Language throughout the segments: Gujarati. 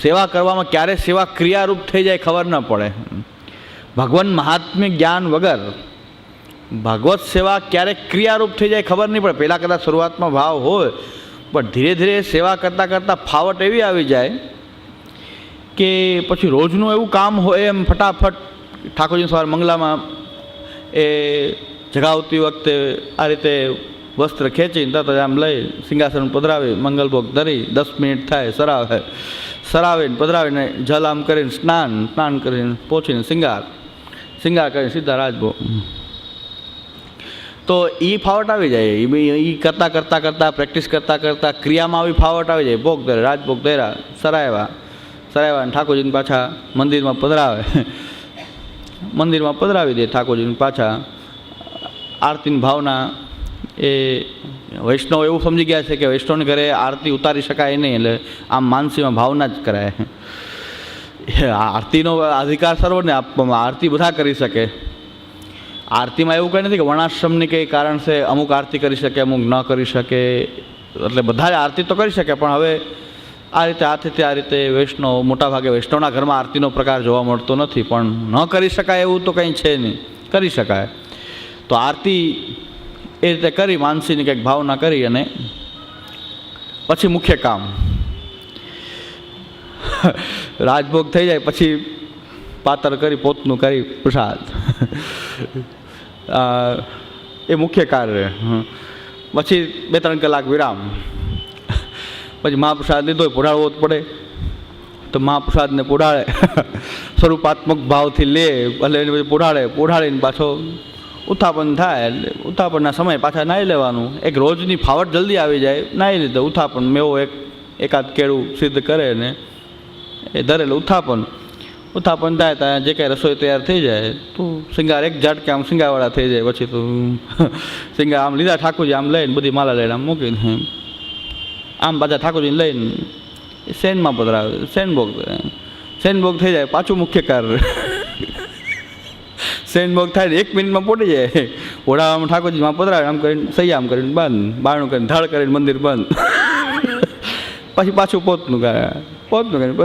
સેવા કરવામાં ક્યારે સેવા ક્રિયારૂપ થઈ જાય ખબર ન પડે. ભગવાન મહાત્મ્ય જ્ઞાન વગર ભાગવત સેવા ક્યારેક ક્રિયારૂપ થઈ જાય ખબર નહીં પડે. પહેલાં કદાચ શરૂઆતમાં ભાવ હોય, પણ ધીરે ધીરે સેવા કરતાં કરતાં ફાવટ એવી આવી જાય કે પછી રોજનું એવું કામ હોય એમ ફટાફટ ઠાકોરજી સવારે મંગલામાં એ જગાવતી વખતે આ રીતે વસ્ત્ર ખેંચીને તરત જ આમ લઈ સિંહાસન પધરાવી મંગલભોગ ધરી 10 મિનિટ થાય સરાવીને પધરાવીને જલ આમ કરીને સ્નાન કરીને પહોંચીને શિંગાર કરીને સીધા રાજભોગ. તો એ ફાવટ આવી જાય. એ કરતાં પ્રેક્ટિસ કરતાં ક્રિયામાં આવી ફાવટ આવી જાય. ભોગ ધરે, રાજભોગ ધર્યા, સરાવ્યા અને ઠાકોરજીને પાછા મંદિરમાં પધરાવી દે. ઠાકોરજીને પાછા આરતીની ભાવના એ વૈષ્ણવ એવું સમજી ગયા છે કે વૈષ્ણવને ઘરે આરતી ઉતારી શકાય નહીં, એટલે આમ માનસીમાં ભાવના જ કરાય. આરતીનો અધિકાર સર્વને આપવામાં, આરતી બધા કરી શકે. આરતીમાં એવું કંઈ નથી કે વર્ણાશ્રમની કંઈ કારણ છે અમુક આરતી કરી શકે, અમુક ન કરી શકે. એટલે બધા આરતી તો કરી શકે, પણ હવે આ રીતે આથી આ રીતે વૈષ્ણવ મોટાભાગે વૈષ્ણવના ઘરમાં આરતીનો પ્રકાર જોવા મળતો નથી. પણ ન કરી શકાય એવું તો કંઈ છે નહીં, કરી શકાય. તો આરતી એ રીતે કરી માનસીની કંઈક ભાવના કરી અને પછી મુખ્ય કામ રાજભોગ થઈ જાય પછી પાતર કરી પોતનું કરી પ્રસાદ એ મુખ્ય કાર્ય. પછી 2-3 કલાક વિરામ, પછી મહાપ્રસાદ લીધો પોઢાડવો જ પડે તો મહાપ્રસાદને પોઢાડે સ્વરૂપાત્મક ભાવથી લે, એટલે એને પછી પોઢાડીને પાછો ઉત્થાપન થાય. એટલે ઉત્થાપનના સમય પાછા નાહી લેવાનું. એક રોજની ફાવટ જલ્દી આવી જાય, નાહી લીધો. ઉત્થાપન મેવો એકાદ કેળું સિદ્ધ કરે ને એ ધરેલું ઉત્થાપન થાય ત્યાં જે કાંઈ રસોઈ તૈયાર થઈ જાય તો શિંગાર એક ઝાટકે આમ શિંગારવાળા થઈ જાય. પછી તો શિંગાર આમ લીધા ઠાકોરજી આમ લઈને બધી માલા લઈને આમ મૂકીને આમ પાછા ઠાકોરજીને લઈને શેનમાં પધરાવે. શેનભોગ થઈ જાય, પાછું મુખ્ય કાર્ય. શેનભોગ થાય ને 1 મિનિટમાં પોટી જાય. ઓઢાવામાં ઠાકોરજીમાં પધરાવે, આમ કરીને સૈયા આમ કરીને બંધ, બારણું કરીને ધડ કરીને મંદિર બંધ. પછી પાછું પોતનું કરીને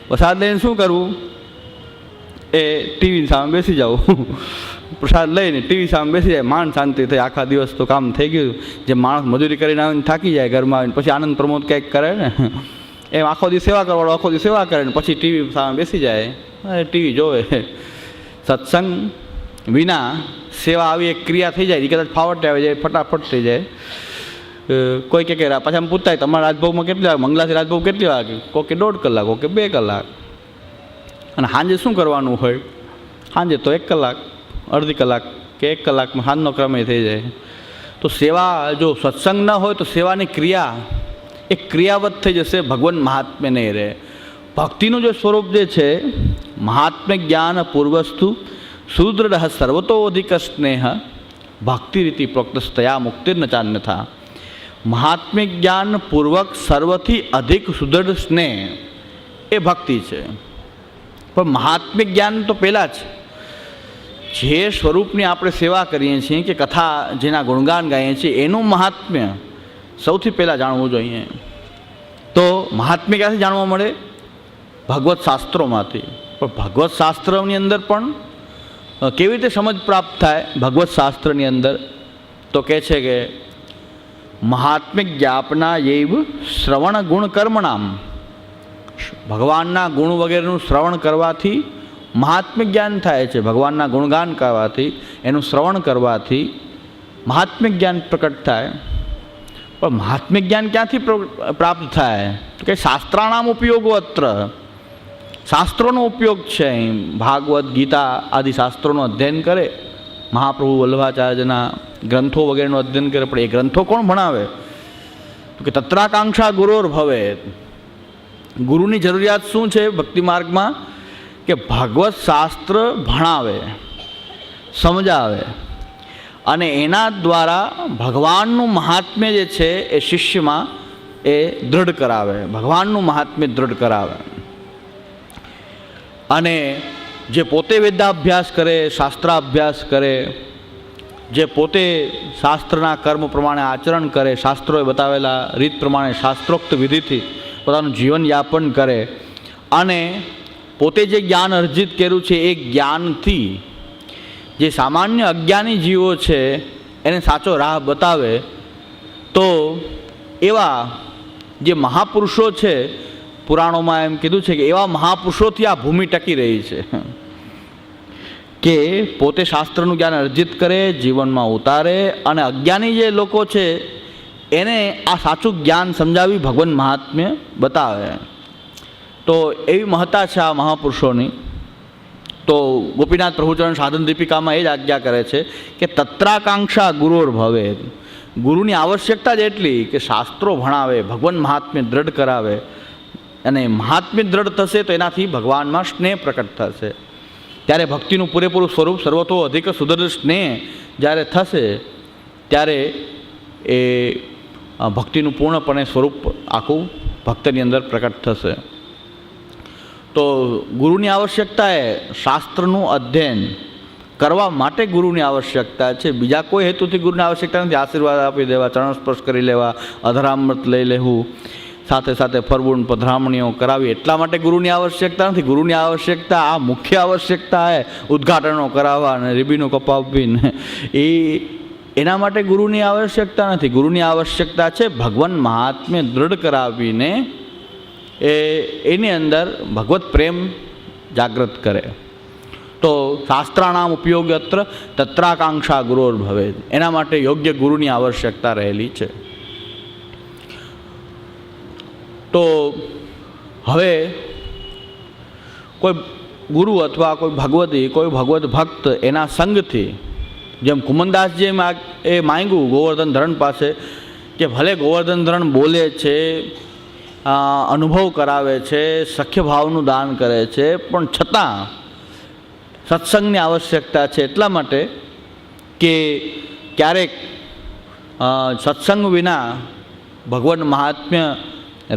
પ્રસાદ લઈને શું કરવું, એ ટીવી સામે બેસી જવું. પ્રસાદ લઈને ટીવી સામે બેસી જાય, માંડ શાંતિ થઈ. આખા દિવસ તો કામ થઈ ગયું. જે માણસ મજૂરી કરીને આવીને થાકી જાય ઘરમાં આવીને પછી આનંદ પ્રમોદ કંઈક કરે ને, એમ આખો દિવસ સેવા કરવાળો આખો દિવસ સેવા કરે ને પછી ટીવી સામે બેસી જાય, ટીવી જોવે. સત્સંગ વિના સેવા આવી એક ક્રિયા થઈ જાય, એ કદાચ ફાવટ આવી જાય, ફટાફટ થઈ જાય. કોઈ કે પાછા આમ પૂછતા તમારા રાજભોગમાં કેટલી વાગે, મંગલાથી રાજભોગ કેટલી વાગે, કોઈ કે 1.5 કલાક, કોઈ કે 2 કલાક. અને સાંજે શું કરવાનું હોય, સાંજે તો 1 કલાક, અડધી કલાક કે 1 કલાકમાં સાંજનો ક્રમે થઈ જાય. તો સેવા જો સત્સંગ ન હોય તો સેવાની ક્રિયા એક ક્રિયાવત થઈ જશે, ભગવાન મહાત્મ્ય નહીં રહે. ભક્તિનું જે સ્વરૂપ જે છે, મહાત્મ્ય જ્ઞાન પૂર્વસ્તુ સુદૃઢ સર્વતોધિક સ્નેહ ભક્તિ રીતિ પ્રોક્તસ્તયા મુક્તિર્ન ચાન્યથા. મહાત્મ્ય જ્ઞાન પૂર્વક સર્વથી અધિક સુદૃઢ સ્નેહ એ ભક્તિ છે. પણ મહાત્મ્ય જ્ઞાન તો પહેલાં જ જે સ્વરૂપની આપણે સેવા કરીએ છીએ કે કથા જેના ગુણગાન ગાઈએ છીએ એનું મહાત્મ્ય સૌથી પહેલાં જાણવું જોઈએ. તો મહાત્મ્ય ક્યાંથી જાણવા મળે? ભગવત શાસ્ત્રોમાંથી. પણ ભગવત શાસ્ત્રની અંદર પણ કેવી રીતે સમજ પ્રાપ્ત થાય? ભગવત શાસ્ત્રની અંદર તો કહે છે કે મહાત્મ્ય જ્ઞાપના એવ શ્રવણ ગુણ કર્મણામ. ભગવાનના ગુણ વગેરેનું શ્રવણ કરવાથી મહાત્મ્ય જ્ઞાન થાય છે. ભગવાનના ગુણગાન કરવાથી, એનું શ્રવણ કરવાથી મહાત્મ્ય જ્ઞાન પ્રકટ થાય. પણ મહાત્મ્ય જ્ઞાન ક્યાંથી પ્રાપ્ત થાય? તો કે શાસ્ત્રાણામ ઉપયોગો અત્ર. શાસ્ત્રોનો ઉપયોગ છે. ભાગવત, ગીતા આદિ શાસ્ત્રોનું અધ્યયન કરે, મહાપ્રભુ વલ્લભાચાર્યના ગ્રંથો વગેરેનું અધ્યયન કરે. પણ એ ગ્રંથો કોણ ભણાવે? તો કે તત્રાકાંક્ષા ગુરોર ભવે. ગુરુની જરૂરિયાત શું છે ભક્તિ માર્ગમાં? કે ભાગવત શાસ્ત્ર ભણાવે, સમજાવે અને એના દ્વારા ભગવાનનું મહાત્મ્ય જે છે એ શિષ્યમાં એ દૃઢ કરાવે. ભગવાનનું મહાત્મ્ય દૃઢ કરાવે. અને જે પોતે વેદાભ્યાસ કરે, શાસ્ત્રાભ્યાસ કરે, જે પોતે શાસ્ત્રના કર્મ પ્રમાણે આચરણ કરે, શાસ્ત્રોએ બતાવેલા રીત પ્રમાણે શાસ્ત્રોક્ત વિધિથી પોતાનું જીવન યાપન કરે અને પોતે જે જ્ઞાન અર્જિત કર્યું છે એ જ્ઞાનથી જે સામાન્ય અજ્ઞાની જીવો છે એને સાચો રાહ બતાવે, તો એવા જે મહાપુરુષો છે, પુરાણોમાં એમ કીધું છે કે એવા મહાપુરુષોથી આ ભૂમિ ટકી રહી છે કે પોતે શાસ્ત્રનું જ્ઞાન અર્જિત કરે, જીવનમાં ઉતારે અને અજ્ઞાની જે લોકો છે એને આ સાચું જ્ઞાન સમજાવી ભગવાન મહાત્મ્ય બતાવે. તો એવી મહત્તા છે આ મહાપુરુષોની. તો ગોપીનાથ પ્રભુચરણ સાધન દીપિકામાં એ જ આજ્ઞા કરે છે કે તત્રાકાંક્ષા ગુરોર ભવે. ગુરુની આવશ્યકતા જ એટલી કે શાસ્ત્રો ભણાવે, ભગવાન મહાત્મ્ય દ્રઢ કરાવે, અને મહાત્મ્ય દ્રઢ થશે તો એનાથી ભગવાનમાં સ્નેહ પ્રકટ થશે. ત્યારે ભક્તિનું પૂરેપૂરું સ્વરૂપ સર્વતો અધિક સુદૃઢ સ્નેહ જ્યારે થશે ત્યારે એ ભક્તિનું પૂર્ણપણે સ્વરૂપ આખું ભક્તની અંદર પ્રકટ થશે. તો ગુરુની આવશ્યકતા એ શાસ્ત્રનું અધ્યયન કરવા માટે ગુરુની આવશ્યકતા છે. બીજા કોઈ હેતુથી ગુરુની આવશ્યકતા નથી. આશીર્વાદ આપી દેવા, ચરણ સ્પર્શ કરી લેવા, અધરામૃત લઈ લેવું, સાથે સાથે ફરવું, પધરામણીઓ કરાવી, એટલા માટે ગુરુની આવશ્યકતા નથી. ગુરુની આવશ્યકતા આ મુખ્ય આવશ્યકતા છે, ઉદ્ઘાટનો કરાવવા અને રિબીનો કપાવીને, એના માટે ગુરુની આવશ્યકતા નથી. ગુરુની આવશ્યકતા છે ભગવાન મહાત્મ્ય દ્રઢ કરાવીને એની અંદર ભગવત પ્રેમ જાગૃત કરે. તો શાસ્ત્રાનામ ઉપયોગ અત્ર તત્રાકાંક્ષા ગુરોર ભવે. એના માટે યોગ્ય ગુરુની આવશ્યકતા રહેલી છે. તો હવે કોઈ ગુરુ અથવા કોઈ ભગવતી, કોઈ ભગવત ભક્ત એના સંગથી, જેમ કુમનદાસજીએ એ માંગ્યું ગોવર્ધન ધરણ પાસે કે ભલે ગોવર્ધન ધરણ બોલે છે, અનુભવ કરાવે છે, સખ્ય ભાવનું દાન કરે છે, પણ છતાં સત્સંગની આવશ્યકતા છે. એટલા માટે કે ક્યારેક સત્સંગ વિના ભગવાન મહાત્મ્ય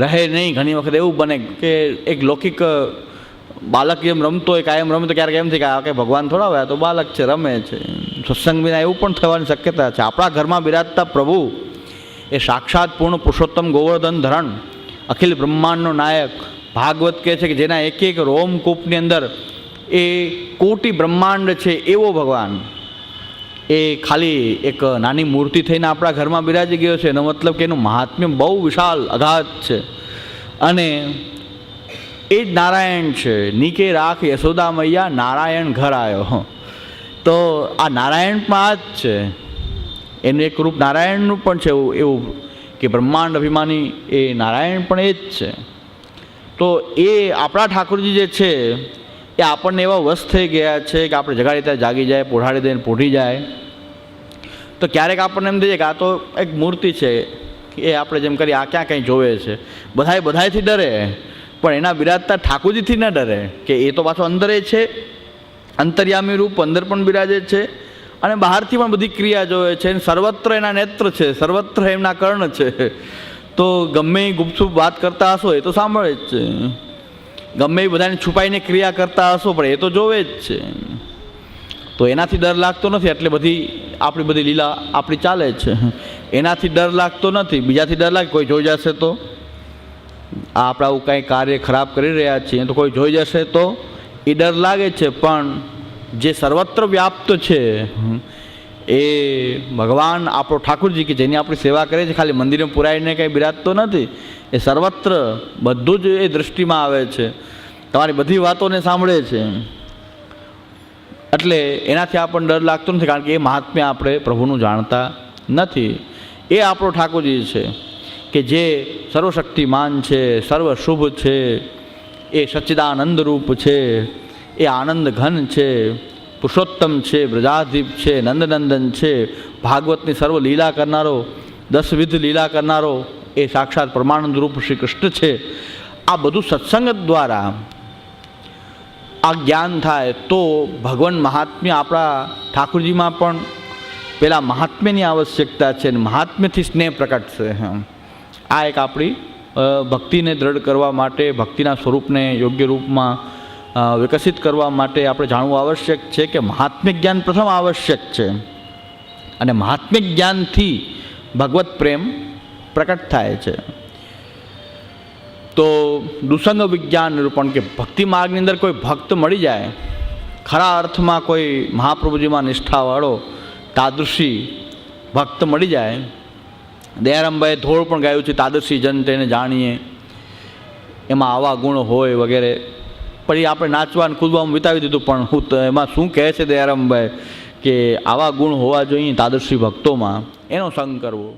રહે નહીં. ઘણી વખત એવું બને કે એક લૌકિક બાળક જેમ રમતો હોય, કાયમ રમે તો ક્યારેક એમ થાય કે ભગવાન થોડા હોય, તો બાળક છે, રમે છે. સત્સંગ વિના એવું પણ થવાની શક્યતા છે. આપણા ઘરમાં બિરાજતા પ્રભુ એ સાક્ષાત પૂર્ણ પુરુષોત્તમ ગોવર્ધન ધરણ, અખિલ બ્રહ્માંડનો નાયક, ભાગવત કહે છે કે જેના એક એક રોમકૂપની અંદર એ કોટી બ્રહ્માંડ છે એવો ભગવાન એ ખાલી એક નાની મૂર્તિ થઈને આપણા ઘરમાં બિરાજી ગયો છે. એનો મતલબ કે એનું મહાત્મ્ય બહુ વિશાળ અગાધ છે. અને એ જ નારાયણ છે. નીકે રાખ યશોદા મૈયા, નારાયણ ઘર આવ્યો. તો આ નારાયણ પણ આ જ છે. એનું એક રૂપ નારાયણનું પણ છે એવું કે બ્રહ્માંડ અભિમાની એ નારાયણ પણ એ જ છે. તો એ આપણા ઠાકોરજી જે છે એ આપણને એવા વશ થઈ ગયા છે કે આપણે જગાડી ત્યાં જાગી જાય, પોઢાડી દઈને પોઢી જાય. તો ક્યારેક આપણને એમ થઈએ કે આ તો એક મૂર્તિ છે, એ આપણે જેમ કરી આ ક્યાં કંઈ જોવે છે. બધાયથી ડરે, પણ એના બિરાજતા ઠાકોરજીથી ન ડરે કે એ તો પાછો અંદર છે, અંતર્યામી રૂપ અંદર પણ બિરાજે છે અને બહારથી પણ બધી ક્રિયા જોવે છે. સર્વત્ર એના નેત્ર છે, સર્વત્ર એમના કર્ણ છે. તો ગમે એ ગુપચુપ વાત કરતા હશો એ તો સાંભળે જ છે, ગમે એ બધાને છુપાઈને ક્રિયા કરતા હશો પણ એ તો જોવે જ છે. તો એનાથી ડર લાગતો નથી. એટલે આપણી બધી લીલા આપણી ચાલે છે, એનાથી ડર લાગતો નથી. બીજાથી ડર લાગે કોઈ જોઈ જશે તો, આપણે આવું કાંઈ કાર્ય ખરાબ કરી રહ્યા છીએ તો કોઈ જોઈ જશે તો એ ડર લાગે છે. પણ જે સર્વત્ર વ્યાપ્ત છે એ ભગવાન આપણો ઠાકોરજી કે જેની આપણી સેવા કરે છે, ખાલી મંદિરમાં પુરાઈને કંઈ બિરાજતો નથી, એ સર્વત્ર બધું જ એ દૃષ્ટિમાં આવે છે, તમારી બધી વાતોને સાંભળે છે. એટલે એનાથી આપણને ડર લાગતો નથી, કારણ કે એ મહાત્મ્ય આપણે પ્રભુનું જાણતા નથી. એ આપણો ઠાકોરજી છે કે જે સર્વશક્તિમાન છે, સર્વ શુભ છે, એ સચ્ચિદાનંદ રૂપ છે, એ આનંદ ઘન છે, પુરુષોત્તમ છે, બ્રજાધીપ છે, નંદનંદન છે, ભાગવતની સર્વ લીલા કરનારો, 10 લીલા કરનારો એ સાક્ષાત પરમાનંદ રૂપ શ્રી કૃષ્ણ છે. આ બધું સત્સંગ દ્વારા આ જ્ઞાન થાય તો ભગવાન મહાત્મ્ય આપણા ઠાકોરજીમાં પણ પેલા મહાત્મ્યની આવશ્યકતા છે, અને મહાત્મ્યથી સ્નેહ પ્રકટ છે. આ એક આપણી ભક્તિને દ્રઢ કરવા માટે, ભક્તિના સ્વરૂપને યોગ્ય રૂપમાં વિકસિત કરવા માટે આપણે જાણવું આવશ્યક છે કે મહાત્મ્ય જ્ઞાન પ્રથમ આવશ્યક છે, અને મહાત્મ્ય જ્ઞાનથી ભગવત પ્રેમ પ્રકટ થાય છે. તો દુસંગ વિજ્ઞાન નિરૂપણ કે ભક્તિ માર્ગની અંદર કોઈ ભક્ત મળી જાય, ખરા અર્થમાં કોઈ મહાપ્રભુજીમાં નિષ્ઠાવાળો તાદૃશી ભક્ત મળી જાય. દયારામભાઈએ ધોળ પણ ગાયું છે, તાદૃશી જન તેને જાણીએ, એમાં આવા ગુણ હોય વગેરે. પણ એ આપણે નાચવાનું કૂદવામાં વિતાવી દીધું. પણ હું એમાં શું કહે છે દયારામભાઈ કે આવા ગુણ હોવા જોઈએ તાદૃશી ભક્તોમાં, એનો સંગ કરવો.